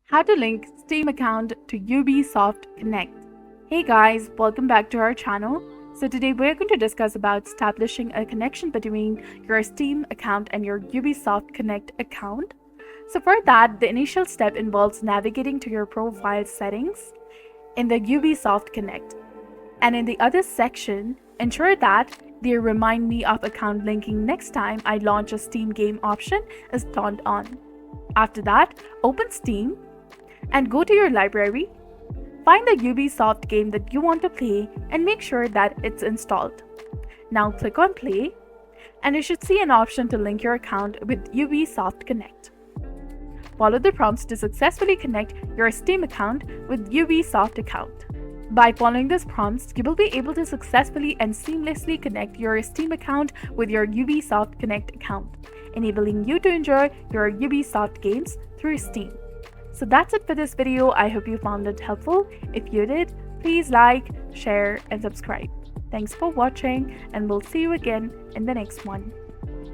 How to link Steam account to Ubisoft Connect. Hey guys, welcome back to our channel. So today we're going to discuss about establishing a connection between your Steam account and your Ubisoft Connect account. So for that, the initial step involves navigating to your profile settings in the Ubisoft Connect. And in the other section, ensure that the Remind Me of account linking next time I launch a Steam game option is turned on. After that, open Steam and go to your library. Find the Ubisoft game that you want to play and make sure that it's installed. Now click on play and you should see an option to link your account with Ubisoft Connect. Follow the prompts to successfully connect your Steam account with Ubisoft account. By following these prompts, you will be able to successfully and seamlessly connect your Steam account with your Ubisoft Connect account, enabling you to enjoy your Ubisoft games through Steam. So that's it for this video. I hope you found it helpful. If you did, please like, share, and subscribe. Thanks for watching, and we'll see you again in the next one.